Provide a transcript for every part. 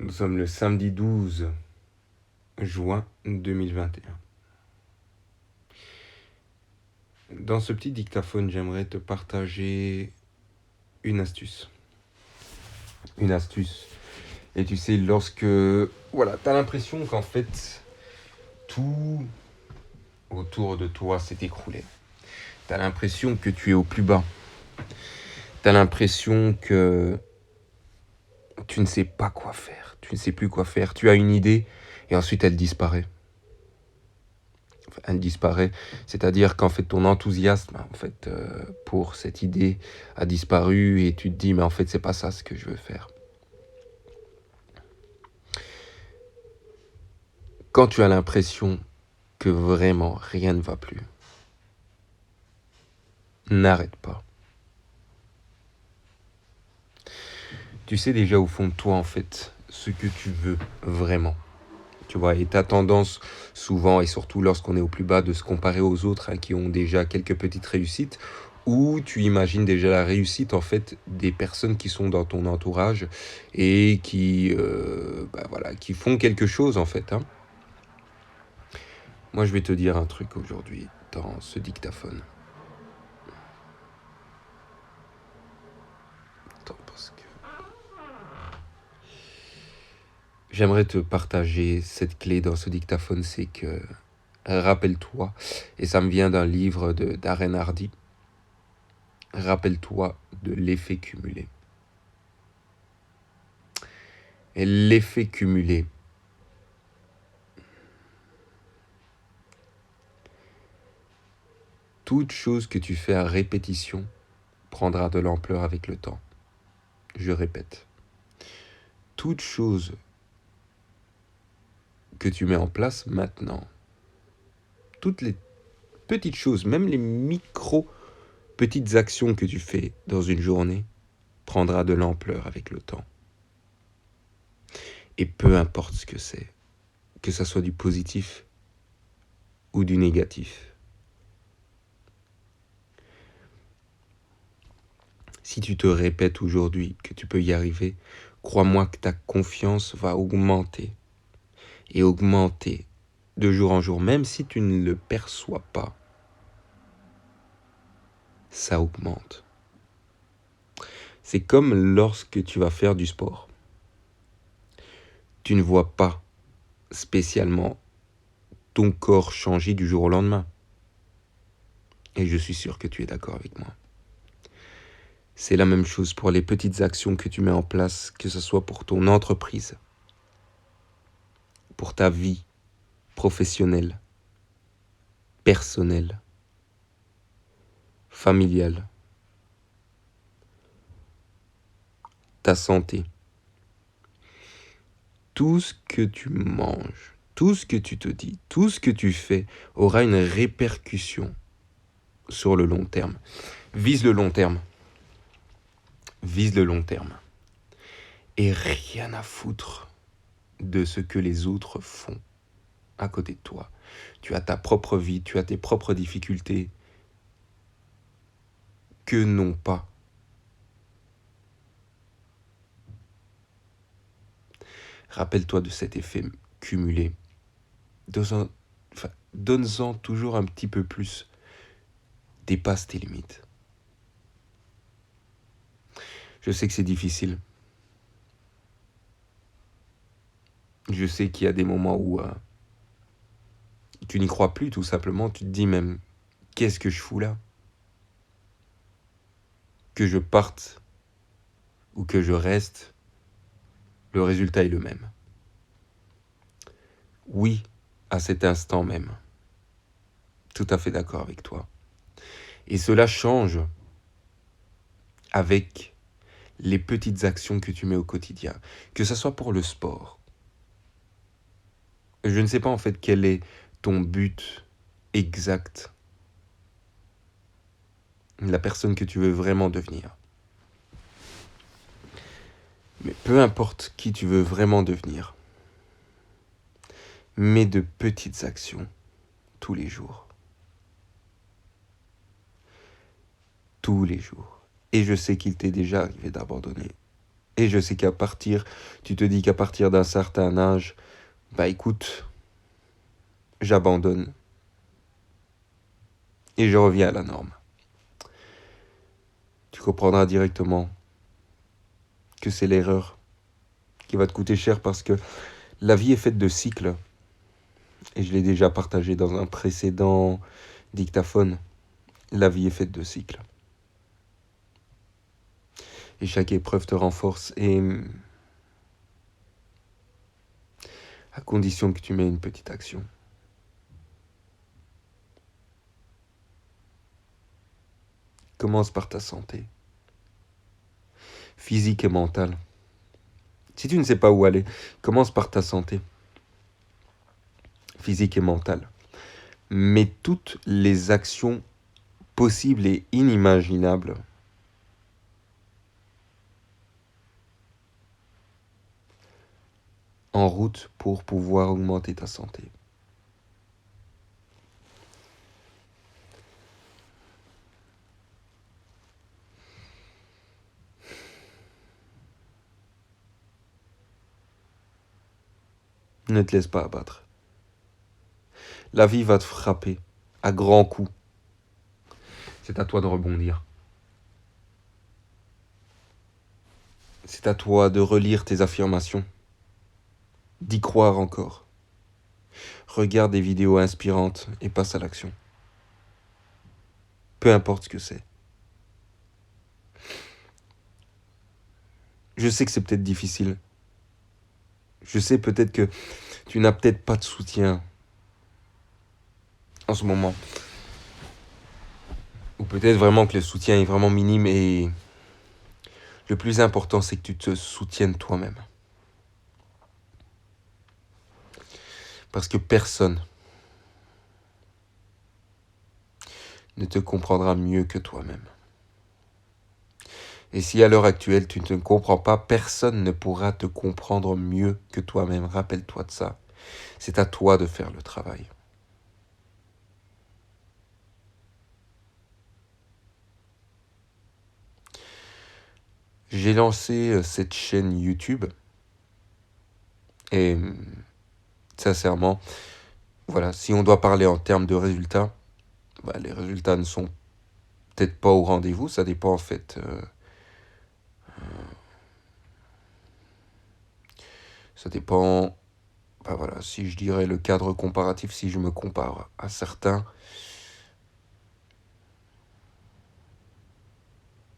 Nous sommes le samedi 12 juin 2021. Dans ce petit dictaphone, j'aimerais te partager une astuce. Une astuce. Et tu sais, lorsque tu as l'impression qu'en fait, tout autour de toi s'est écroulé. Tu as l'impression que tu es au plus bas. Tu as l'impression que tu ne sais pas quoi faire. Tu ne sais plus quoi faire. Tu as une idée et ensuite elle disparaît. Elle disparaît, c'est-à-dire qu'en fait ton enthousiasme pour cette idée a disparu et tu te dis mais en fait c'est pas ça ce que je veux faire. Quand tu as l'impression que vraiment rien ne va plus, n'arrête pas. Tu sais déjà au fond de toi en fait ce que tu veux vraiment. Tu vois, et tu as tendance souvent, et surtout lorsqu'on est au plus bas, de se comparer aux autres qui ont déjà quelques petites réussites, ou tu imagines déjà la réussite en fait des personnes qui sont dans ton entourage et qui font quelque chose en fait. Moi, je vais te dire un truc aujourd'hui dans ce dictaphone. Attends, parce que j'aimerais te partager cette clé dans ce dictaphone, c'est que rappelle-toi, et ça me vient d'un livre de Darren Hardy. Rappelle-toi de l'effet cumulé. Et l'effet cumulé, toute chose que tu fais à répétition prendra de l'ampleur avec le temps. Je répète, toute chose que tu mets en place maintenant, toutes les petites choses, même les petites actions que tu fais dans une journée, prendra de l'ampleur avec le temps. Et peu importe ce que c'est, que ça soit du positif ou du négatif. Si tu te répètes aujourd'hui que tu peux y arriver, crois-moi que ta confiance va augmenter et augmenter de jour en jour, même si tu ne le perçois pas. Ça augmente. C'est comme lorsque tu vas faire du sport. Tu ne vois pas spécialement ton corps changer du jour au lendemain. Et je suis sûr que tu es d'accord avec moi. C'est la même chose pour les petites actions que tu mets en place, que ce soit pour ton entreprise, pour ta vie professionnelle, personnelle, familiale, ta santé. Tout ce que tu manges, tout ce que tu te dis, tout ce que tu fais aura une répercussion sur le long terme. Vise le long terme. Vise le long terme. Et rien à foutre de ce que les autres font à côté de toi. Tu as ta propre vie, tu as tes propres difficultés que n'ont pas. Rappelle-toi de cet effet cumulé. Donne-en toujours un petit peu plus. Dépasse tes limites. Je sais que c'est difficile. Je sais qu'il y a des moments où tu n'y crois plus, tout simplement. Tu te dis même, qu'est-ce que je fous là? Que je parte ou que je reste, le résultat est le même. Oui, à cet instant même. Tout à fait d'accord avec toi. Et cela change avec les petites actions que tu mets au quotidien. Que ce soit pour le sport. Je ne sais pas en fait quel est ton but exact. La personne que tu veux vraiment devenir. Mais peu importe qui tu veux vraiment devenir. Mets de petites actions tous les jours. Tous les jours. Et je sais qu'il t'est déjà arrivé d'abandonner. Et je sais tu te dis qu'à partir d'un certain âge, bah écoute, j'abandonne et je reviens à la norme. Tu comprendras directement que c'est l'erreur qui va te coûter cher parce que la vie est faite de cycles. Et je l'ai déjà partagé dans un précédent dictaphone. La vie est faite de cycles. Et chaque épreuve te renforce et à condition que tu mets une petite action. Commence par ta santé, physique et mentale. Si tu ne sais pas où aller, commence par ta santé, physique et mentale. Mets toutes les actions possibles et inimaginables en route pour pouvoir augmenter ta santé. Ne te laisse pas abattre. La vie va te frapper à grands coups. C'est à toi de rebondir. C'est à toi de relire tes affirmations, d'y croire encore. Regarde des vidéos inspirantes et passe à l'action. Peu importe ce que c'est. Je sais que c'est peut-être difficile. Je sais peut-être que tu n'as peut-être pas de soutien en ce moment. Ou peut-être vraiment que le soutien est vraiment minime et le plus important c'est que tu te soutiennes toi-même. Parce que personne ne te comprendra mieux que toi-même. Et si à l'heure actuelle tu ne te comprends pas, personne ne pourra te comprendre mieux que toi-même. Rappelle-toi de ça. C'est à toi de faire le travail. J'ai lancé cette chaîne YouTube et sincèrement, voilà, si on doit parler en termes de résultats, bah, les résultats ne sont peut-être pas au rendez-vous, ça dépend en fait. Ça dépend, bah voilà, si je dirais le cadre comparatif, si je me compare à certains,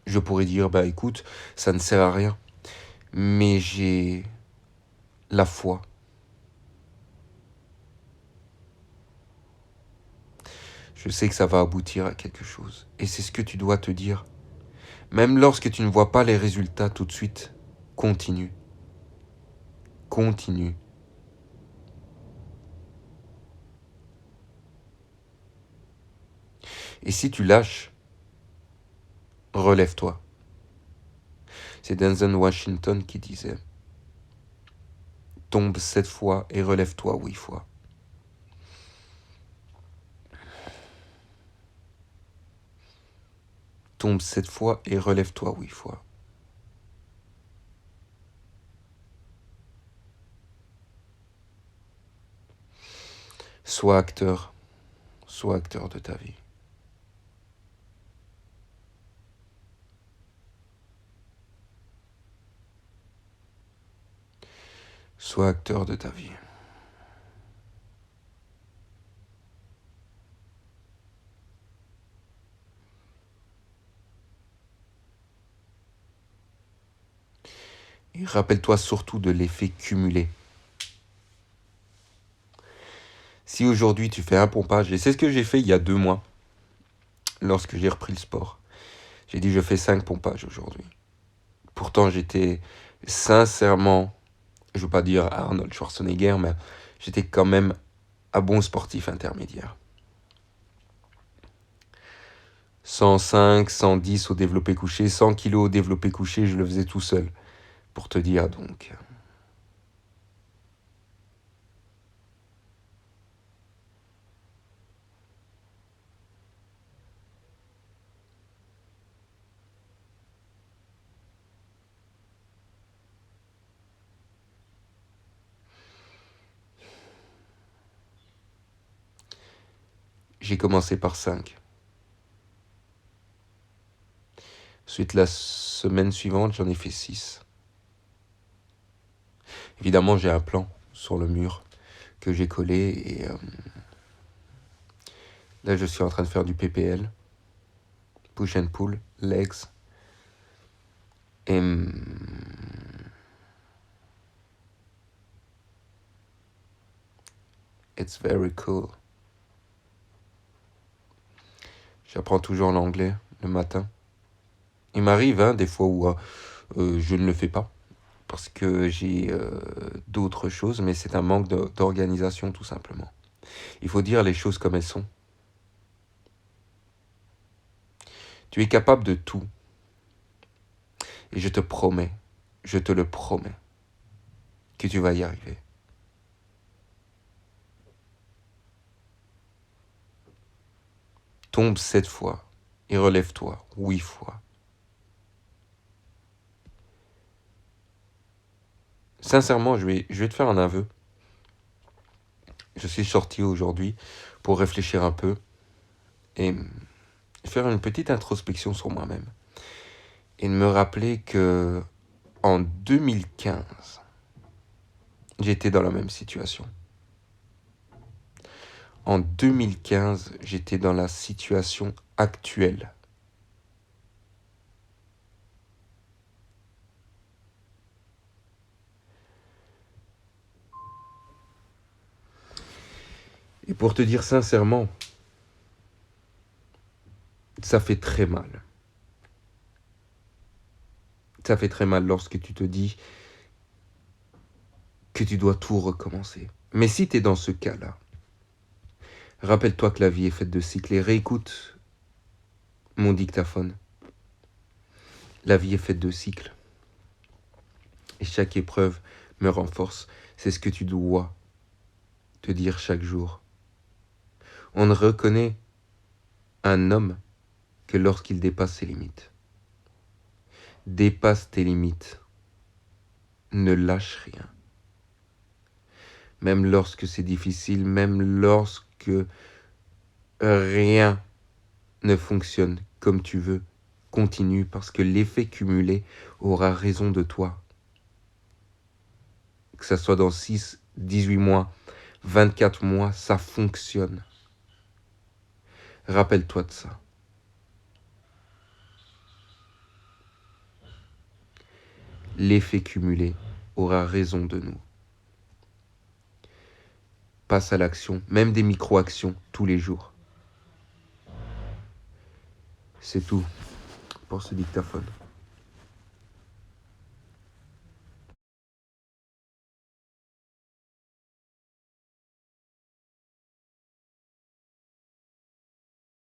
je pourrais dire, bah écoute, ça ne sert à rien. Mais j'ai la foi. Je sais que ça va aboutir à quelque chose. Et c'est ce que tu dois te dire. Même lorsque tu ne vois pas les résultats tout de suite, continue. Continue. Et si tu lâches, relève-toi. C'est Denzel Washington qui disait, tombe 7 fois et relève-toi 8 fois. Tombe 7 fois et relève-toi 8 fois. Sois acteur de ta vie. Sois acteur de ta vie. Et rappelle-toi surtout de l'effet cumulé. Si aujourd'hui tu fais un pompage, et c'est ce que j'ai fait il y a 2 mois, lorsque j'ai repris le sport, j'ai dit je fais 5 pompages aujourd'hui. Pourtant j'étais sincèrement, je ne veux pas dire Arnold Schwarzenegger, mais j'étais quand même un bon sportif intermédiaire. 105, 110 au développé couché, 100 kilos au développé couché, je le faisais tout seul. Pour te dire donc. J'ai commencé par 5. Ensuite, la semaine suivante, j'en ai fait 6. Évidemment, j'ai un plan sur le mur que j'ai collé et là, je suis en train de faire du PPL, push and pull, legs. Et it's very cool. J'apprends toujours l'anglais le matin. Il m'arrive des fois où je ne le fais pas parce que j'ai d'autres choses, mais c'est un manque d'organisation tout simplement. Il faut dire les choses comme elles sont. Tu es capable de tout. Et je te promets, je te le promets, que tu vas y arriver. Tombe 7 fois et relève-toi 8 fois. Sincèrement, je vais te faire un aveu. Je suis sorti aujourd'hui pour réfléchir un peu et faire une petite introspection sur moi-même. Et de me rappeler que en 2015, j'étais dans la même situation. En 2015, j'étais dans la situation actuelle. Et pour te dire sincèrement, ça fait très mal. Ça fait très mal lorsque tu te dis que tu dois tout recommencer. Mais si tu es dans ce cas-là, rappelle-toi que la vie est faite de cycles et réécoute mon dictaphone. La vie est faite de cycles. Et chaque épreuve me renforce. C'est ce que tu dois te dire chaque jour. On ne reconnaît un homme que lorsqu'il dépasse ses limites. Dépasse tes limites. Ne lâche rien. Même lorsque c'est difficile, même lorsque rien ne fonctionne comme tu veux, continue parce que l'effet cumulé aura raison de toi. Que ça soit dans 6, 18 mois, 24 mois, ça fonctionne. Rappelle-toi de ça. L'effet cumulé aura raison de nous. Passe à l'action, même des micro-actions tous les jours. C'est tout pour ce dictaphone.